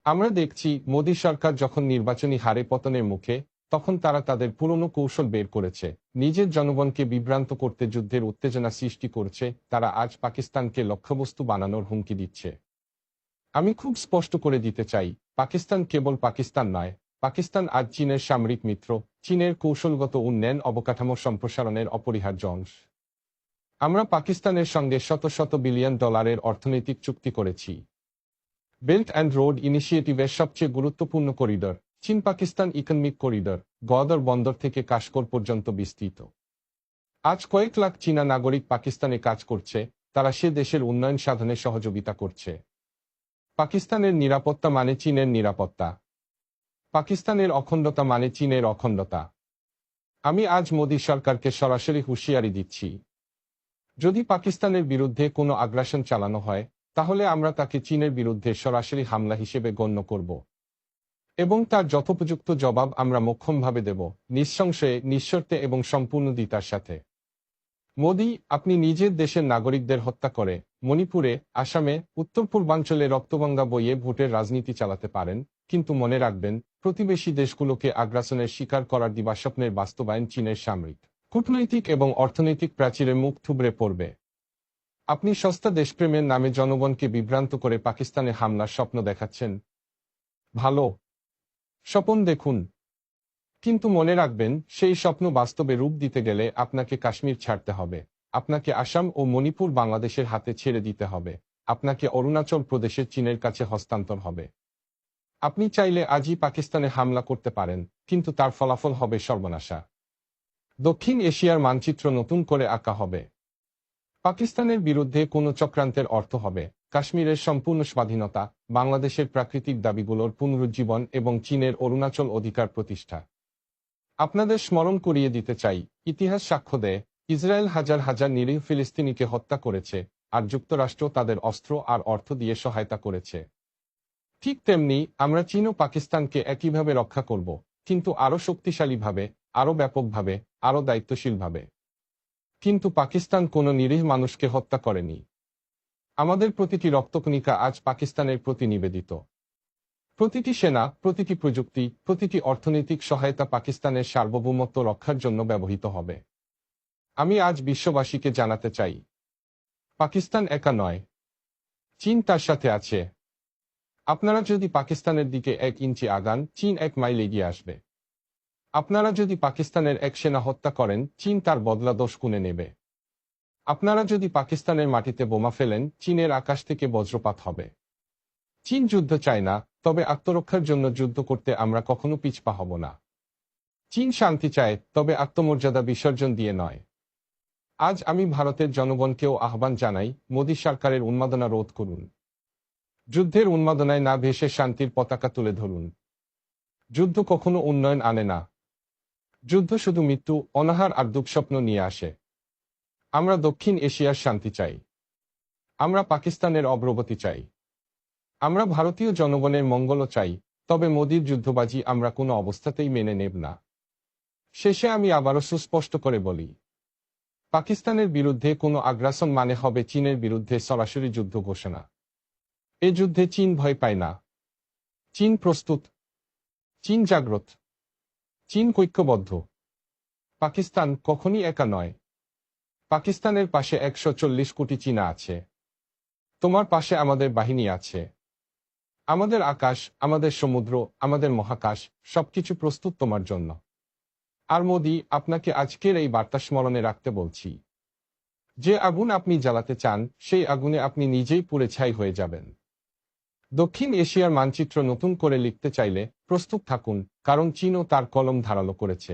আমরা দেখছি মোদী সরকার যখন নির্বাচনী হারে পতনের মুখে, তখন তারা তাদের পুরনো কৌশল বের করেছে। নিজের জনগণকে বিভ্রান্ত করতে যুদ্ধের উত্তেজনা সৃষ্টি করছে। তারা আজ পাকিস্তানকে লক্ষ্যবস্তু বানানোর হুমকি দিচ্ছে। আমি খুব স্পষ্ট করে দিতে চাই, পাকিস্তান কেবল পাকিস্তান নয়। পাকিস্তান আজ চীনের সামরিক মিত্র, চীনের কৌশলগত উন্নয়ন অবকাঠামো সম্প্রসারণের অপরিহার্য অংশ। আমরা পাকিস্তানের সঙ্গে শত শত বিলিয়ন ডলারের অর্থনৈতিক চুক্তি করেছি। বেল্ট অ্যান্ড রোড ইনিশিয়েটিভের সবচেয়ে গুরুত্বপূর্ণ করিডর চীন পাকিস্তান ইকোনমিক করিডর, গওদর বন্দর থেকে কাশকর পর্যন্ত বিস্তৃত। আজ কয়েক লাখ চীনা নাগরিক পাকিস্তানে কাজ করছে। তারা সে দেশের উন্নয়ন সাধনে সহযোগিতা করছে। পাকিস্তানের নিরাপত্তা মানে চীনের নিরাপত্তা। পাকিস্তানের অখণ্ডতা মানে চীনের অখণ্ডতা। আমি আজ মোদী সরকারকে সরাসরি হুঁশিয়ারি দিচ্ছি, যদি পাকিস্তানের বিরুদ্ধে কোনো আগ্রাসন চালানো হয়, তাহলে আমরা তাকে চীনের বিরুদ্ধে সরাসরি হামলা হিসেবে গণ্য করব এবং তার যথোপযুক্ত জবাব আমরা মোক্ষমভাবে দেব, নিঃসংশয়ে, নিঃশর্তে এবং সম্পূর্ণ দ্বিতার সাথে। মোদী, আপনি নিজের দেশের নাগরিকদের হত্যা করে মণিপুরে, আসামে, উত্তর পূর্বাঞ্চলে রক্তগঙ্গা বইয়ে ভোটের রাজনীতি চালাতে পারেন, কিন্তু মনে রাখবেন, প্রতিবেশী দেশগুলোকে আগ্রাসনের শিকার করার দিবাস্বপ্নের বাস্তবায়ন চীনের সামরিক, কূটনৈতিক এবং অর্থনৈতিক প্রাচীরে মুখ থুবড়ে পড়বে। আপনি সস্তা দেশপ্রেমের নামে জনগণকে বিভ্রান্ত করে পাকিস্তানে হামলার স্বপ্ন দেখাচ্ছেন। ভালো স্বপন দেখুন, কিন্তু মনে রাখবেন, সেই স্বপ্ন বাস্তবে রূপ দিতে গেলে আপনাকে কাশ্মীর ছাড়তে হবে, আপনাকে আসাম ও মণিপুর বাংলাদেশের হাতে ছেড়ে দিতে হবে, আপনাকে অরুণাচল প্রদেশের চীনের কাছে হস্তান্তর হবে। আপনি চাইলে আজই পাকিস্তানে হামলা করতে পারেন, কিন্তু তার ফলাফল হবে সর্বনাশা। দক্ষিণ এশিয়ার মানচিত্র নতুন করে আঁকা হবে। পাকিস্তানের বিরুদ্ধে কোনো চক্রান্তের অর্থ হবে কাশ্মীরের সম্পূর্ণ স্বাধীনতা, বাংলাদেশের প্রাকৃতিক দাবিগুলোর পুনরুজ্জীবন এবং চীনের অরুণাচল অধিকার প্রতিষ্ঠা। আপনাদের স্মরণ করিয়ে দিতে চাই, ইতিহাস সাক্ষ্য দেয়, ইসরায়েল হাজার হাজার নিরীহ ফিলিস্তিনিকে হত্যা করেছে, আর যুক্তরাষ্ট্র তাদের অস্ত্র আর অর্থ দিয়ে সহায়তা করেছে। ঠিক তেমনি আমরা চীন ও পাকিস্তানকে একইভাবে রক্ষা করব, কিন্তু আরও শক্তিশালীভাবে, আরও ব্যাপকভাবে, আরও দায়িত্বশীলভাবে। কিন্তু পাকিস্তান কোনো নিরীহ মানুষকে হত্যা করেনি। আমাদের প্রতিটি রক্তকণিকা আজ পাকিস্তানের প্রতি নিবেদিত। প্রতিটি সেনা, প্রতিটি প্রযুক্তি, প্রতিটি অর্থনৈতিক সহায়তা পাকিস্তানের সার্বভৌমত্ব রক্ষার জন্য ব্যবহৃত হবে। আমি আজ বিশ্ববাসীকে জানাতে চাই, পাকিস্তান একা নয়, চীন তার সাথে আছে। আপনারা যদি পাকিস্তানের দিকে 1 ইঞ্চি আগান, চীন 1 মাইল এগিয়ে আসবে। আপনারা যদি পাকিস্তানের এক সেনা হত্যা করেন, চীন তার বদলা 10 গুণে নেবে। আপনারা যদি পাকিস্তানের মাটিতে বোমা ফেলেন, চীনের আকাশ থেকে বজ্রপাত হবে। চীন যুদ্ধ চায় না, তবে আত্মরক্ষার জন্য যুদ্ধ করতে আমরা কখনো পিছপা হব না। চীন শান্তি চায়, তবে আত্মমর্যাদা বিসর্জন দিয়ে নয়। আজ আমি ভারতের জনগণকেও আহ্বান জানাই, মোদী সরকারের উন্মাদনা রোধ করুন। যুদ্ধের উন্মাদনায় না ভেসে শান্তির পতাকা তুলে ধরুন। যুদ্ধ কখনো উন্নয়ন আনে না। যুদ্ধ শুধু মৃত্যু, অনাহার আর দুঃস্বপ্ন নিয়ে আসে। আমরা দক্ষিণ এশিয়ার শান্তি চাই। আমরা পাকিস্তানের অগ্রগতি চাই। আমরা ভারতীয় জনগণের মঙ্গলও চাই, তবে মোদির যুদ্ধবাজি আমরা কোনো অবস্থাতেই মেনে নেব না। শেষে আমি আবারও সুস্পষ্ট করে বলি, পাকিস্তানের বিরুদ্ধে কোনো আগ্রাসন মানে হবে চীনের বিরুদ্ধে সরাসরি যুদ্ধ ঘোষণা। এ যুদ্ধে চীন ভয় পায় না। চীন প্রস্তুত। চীন জাগ্রত। চীন ঐক্যবদ্ধ। পাকিস্তান কখনই একা নয়। পাকিস্তানের পাশে 140 কোটি চীনা আছে। তোমার পাশে আমাদের বাহিনী আছে। আমাদের আকাশ, আমাদের সমুদ্র, আমাদের মহাকাশ, সবকিছু প্রস্তুত তোমার জন্য। আর মোদি, আপনাকে আজকের এই বার্তা স্মরণে রাখতে বলছি, যে আগুন আপনি জ্বালাতে চান, সেই আগুনে আপনি নিজেই পুড়ে ছাই হয়ে যাবেন। দক্ষিণ এশিয়ার মানচিত্র নতুন করে লিখতে চাইলে প্রস্তুত থাকুন, কারণ চীনও তার কলম ধারালো করেছে।